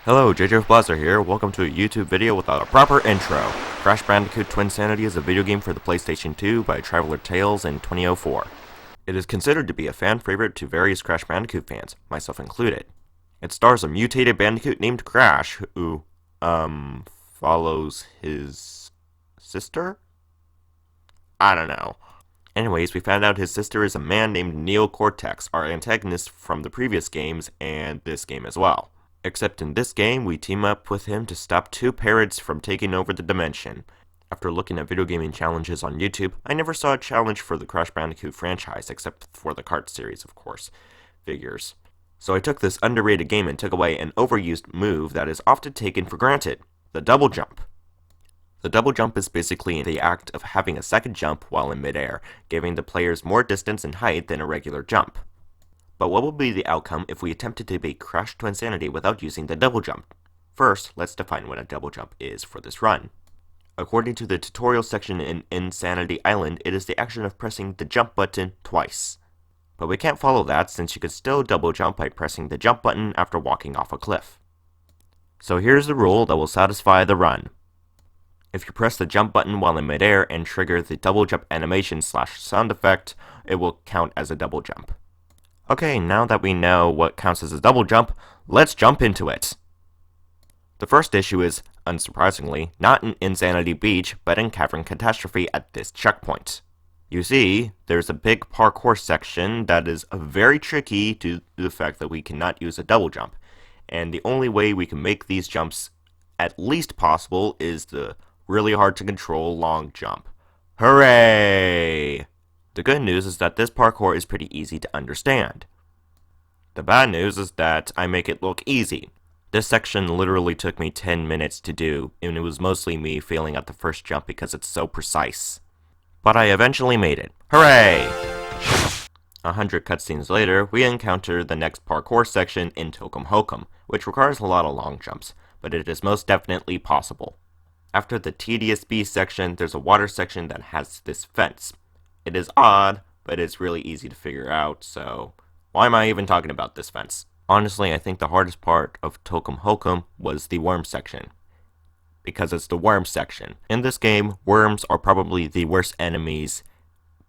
Hello, JJFBlaster here. Welcome to a YouTube video without a proper intro. Crash Bandicoot Twinsanity is a video game for the PlayStation 2 by Traveler Tales in 2004. It is considered to be a fan favorite to various Crash Bandicoot fans, myself included. It stars a mutated Bandicoot named Crash, who, follows his sister? I don't know. Anyways, we found out his sister is a man named Neo Cortex, our antagonist from the previous games and this game as well. Except in this game, we team up with him to stop two parrots from taking over the dimension. After looking at video gaming challenges on YouTube, I never saw a challenge for the Crash Bandicoot franchise, except for the kart series, of course, figures. So I took this underrated game and took away an overused move that is often taken for granted, the double jump. The double jump is basically the act of having a second jump while in midair, giving the players more distance and height than a regular jump. But what would be the outcome if we attempted to beat Crash Twinsanity without using the double jump? First, let's define what a double jump is for this run. According to the tutorial section in Insanity Island, it is the action of pressing the jump button twice. But we can't follow that since you can still double jump by pressing the jump button after walking off a cliff. So here's the rule that will satisfy the run. If you press the jump button while in midair and trigger the double jump animation / sound effect, it will count as a double jump. Okay, now that we know what counts as a double jump, let's jump into it. The first issue is, unsurprisingly, not in Insanity Beach, but in Cavern Catastrophe at this checkpoint. You see, there's a big parkour section that is very tricky due to the fact that we cannot use a double jump, and the only way we can make these jumps at least possible is the really hard to control long jump. Hooray! The good news is that this parkour is pretty easy to understand. The bad news is that I make it look easy. This section literally took me 10 minutes to do, and it was mostly me failing at the first jump because it's so precise. But I eventually made it. Hooray! 100 cutscenes later, we encounter the next parkour section in Tokum Hokum, which requires a lot of long jumps, but it is most definitely possible. After the tedious B section, there's a water section that has this fence. It is odd, but it's really easy to figure out, so why am I even talking about this fence? Honestly, I think the hardest part of Tokum Hokum was the worm section, because it's the worm section. In this game, worms are probably the worst enemies,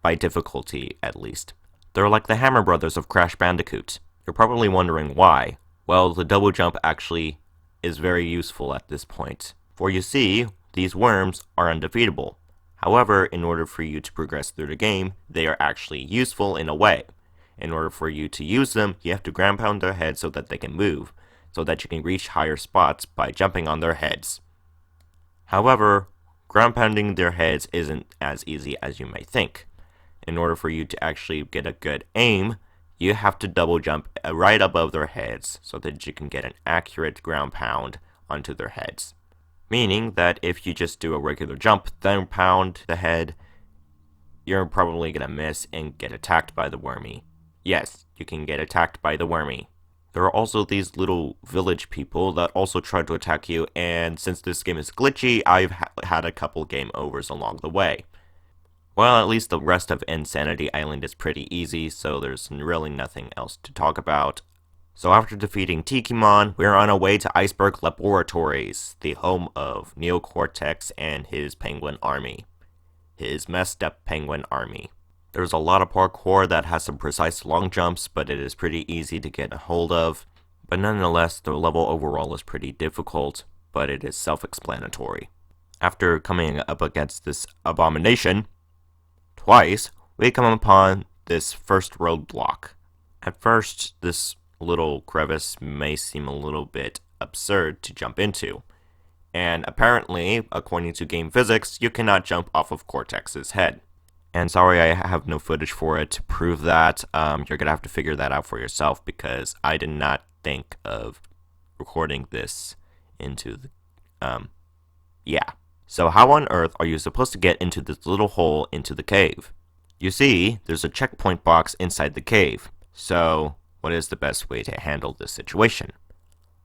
by difficulty at least. They're like the Hammer Brothers of Crash Bandicoot. You're probably wondering why. Well, the double jump actually is very useful at this point. For you see, these worms are undefeatable. However, in order for you to progress through the game, they are actually useful in a way. In order for you to use them, you have to ground pound their heads so that they can move, so that you can reach higher spots by jumping on their heads. However, ground pounding their heads isn't as easy as you might think. In order for you to actually get a good aim, you have to double jump right above their heads so that you can get an accurate ground pound onto their heads. Meaning that if you just do a regular jump, then pound the head, you're probably gonna miss and get attacked by the wormy. Yes, you can get attacked by the wormy. There are also these little village people that also try to attack you, and since this game is glitchy, I've had a couple game overs along the way. Well, at least the rest of Insanity Island is pretty easy, so there's really nothing else to talk about. So after defeating Tikimon, we're on our way to Iceberg Laboratories, the home of Neo Cortex and his penguin army. His messed up penguin army. There's a lot of parkour that has some precise long jumps, but it is pretty easy to get a hold of. But nonetheless, the level overall is pretty difficult, but it is self-explanatory. After coming up against this abomination twice, we come upon this first roadblock. At first, this little crevice may seem a little bit absurd to jump into. And apparently, according to game physics, you cannot jump off of Cortex's head. And sorry, I have no footage for it to prove that. You're gonna have to figure that out for yourself because I did not think of recording this into the, yeah. So how on earth are you supposed to get into this little hole into the cave? You see, there's a checkpoint box inside the cave. So what is the best way to handle this situation?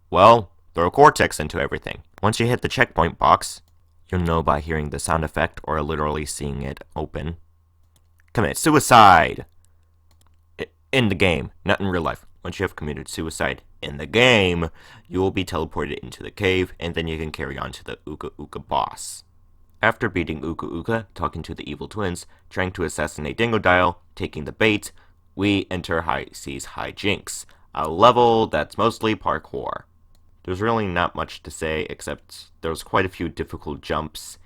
Well, throw Cortex into everything. Once you hit the checkpoint box, you'll know by hearing the sound effect or literally seeing it open. Commit suicide! In the game, not in real life. Once you have committed suicide in the game, you will be teleported into the cave, and then you can carry on to the Uka Uka boss. After beating Uka Uka, talking to the evil twins, trying to assassinate Dingodile, taking the bait, we enter High Seas Hijinks, a level that's mostly parkour. There's really not much to say, except there's quite a few difficult jumps.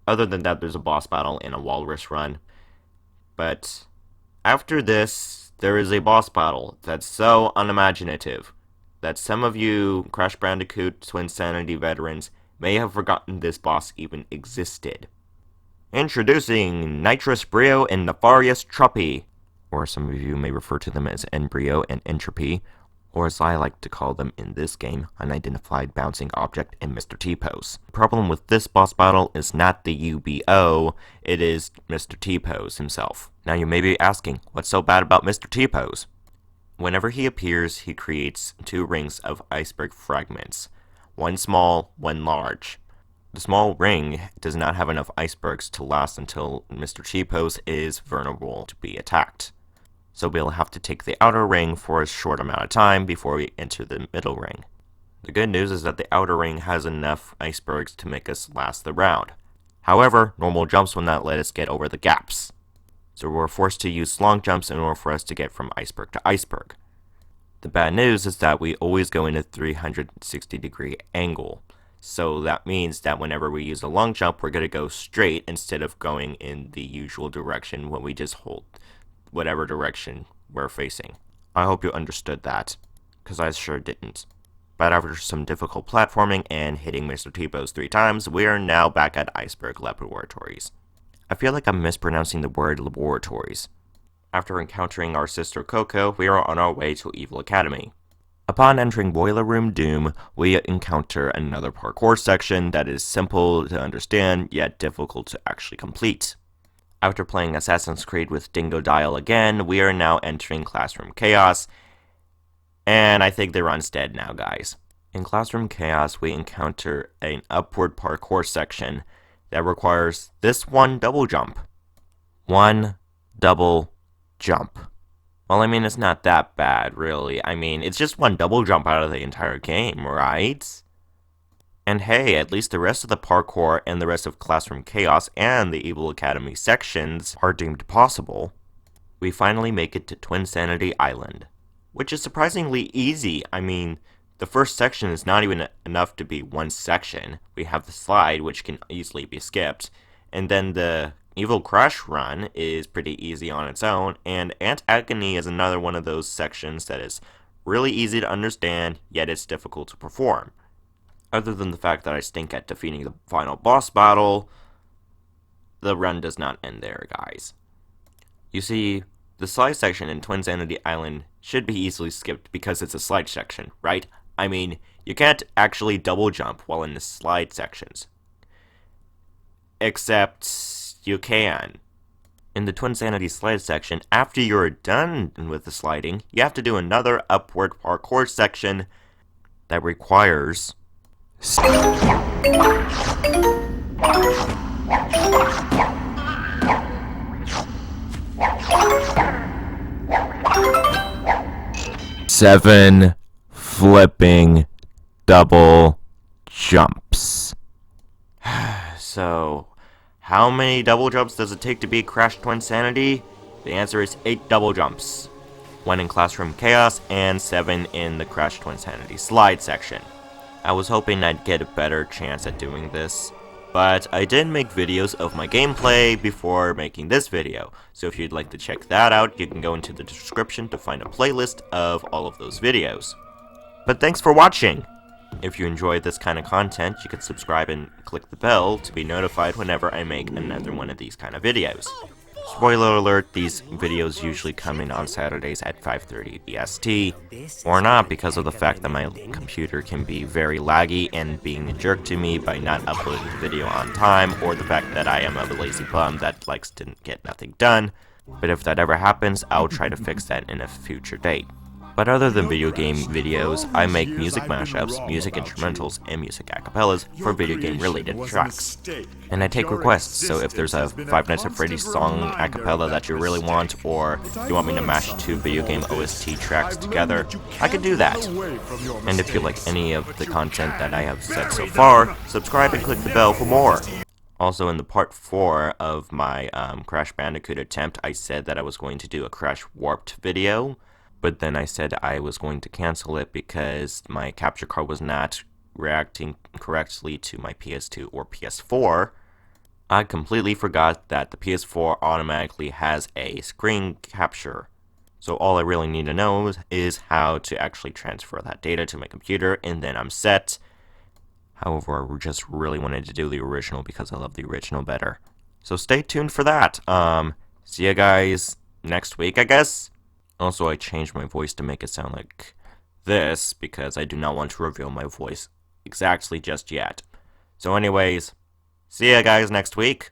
Other than that, there's a boss battle and a walrus run. But after this, there is a boss battle that's so unimaginative that some of you Crash Bandicoot Twinsanity veterans may have forgotten this boss even existed. Introducing Nitrous Brio and Nefarious Truppy, or some of you may refer to them as Embryo and Entropy, or as I like to call them in this game, Unidentified Bouncing Object and Mr. T-Pose. The problem with this boss battle is not the UBO, it is Mr. T-Pose himself. Now you may be asking, what's so bad about Mr. T-Pose? Whenever he appears, he creates 2 rings of iceberg fragments. One small, one large. The small ring does not have enough icebergs to last until Mr. T-Pose is vulnerable to be attacked. So we'll have to take the outer ring for a short amount of time before we enter the middle ring. The good news is that the outer ring has enough icebergs to make us last the round. However, normal jumps will not let us get over the gaps. So we're forced to use long jumps in order for us to get from iceberg to iceberg. The bad news is that we always go in a 360-degree angle. So that means that whenever we use a long jump, we're going to go straight instead of going in the usual direction when we just hold whatever direction we're facing. I hope you understood that, because I sure didn't. But after some difficult platforming and hitting Mr. T-Pose 3 times, we are now back at Iceberg Laboratories. I feel like I'm mispronouncing the word laboratories. After encountering our sister Coco, we are on our way to Evil Academy. Upon entering Boiler Room Doom, we encounter another parkour section that is simple to understand, yet difficult to actually complete. After playing Assassin's Creed with Dingodile again, we are now entering Classroom Chaos, and I think the run's dead now, guys. In Classroom Chaos, we encounter an upward parkour section that requires this one double jump. One double jump. Well, I mean, it's not that bad, really. I mean, it's just one double jump out of the entire game, right? And hey, at least the rest of the parkour and the rest of Classroom Chaos and the Evil Academy sections are deemed possible. We finally make it to Twinsanity Island, which is surprisingly easy. I mean, the first section is not even enough to be one section. We have the slide, which can easily be skipped, and then the Evil Crash Run is pretty easy on its own, and Ant Agony is another one of those sections that is really easy to understand, yet it's difficult to perform. Other than the fact that I stink at defeating the final boss battle, the run does not end there, guys. You see, the slide section in Twinsanity Island should be easily skipped because it's a slide section, right? I mean, you can't actually double jump while in the slide sections. Except you can. In the Twinsanity slide section, after you're done with the sliding, you have to do another upward parkour section that requires 7 flipping double jumps. So, how many double jumps does it take to beat Crash Twinsanity? The answer is 8 double jumps. 1 in Classroom Chaos and 7 in the Crash Twinsanity slide section. I was hoping I'd get a better chance at doing this, but I did make videos of my gameplay before making this video, so if you'd like to check that out, you can go into the description to find a playlist of all of those videos. But thanks for watching! If you enjoyed this kind of content, you can subscribe and click the bell to be notified whenever I make another one of these kind of videos. Spoiler alert, these videos usually come in on Saturdays at 5:30 EST, or not because of the fact that my computer can be very laggy and being a jerk to me by not uploading the video on time, or the fact that I am a lazy bum that likes to get nothing done. But if that ever happens, I'll try to fix that in a future date. But other than video game videos, I make music mashups, music instrumentals, and music acapellas for video game related tracks. And I take requests, so if there's a Five Nights at Freddy's song acapella that you really want, or you want me to mash 2 video game OST tracks together, I can do that. And if you like any of the content that I have said so far, subscribe and click the bell for more. Also, in the part 4 of my Crash Bandicoot attempt, I said that I was going to do a Crash Warped video, but then I said I was going to cancel it because my capture card was not reacting correctly to my PS2 or PS4. I completely forgot that the PS4 automatically has a screen capture. So all I really need to know is how to actually transfer that data to my computer, and then I'm set. However, I just really wanted to do the original because I love the original better. So stay tuned for that. See you guys next week, I guess? Also, I changed my voice to make it sound like this because I do not want to reveal my voice exactly just yet. So anyways, see ya guys next week.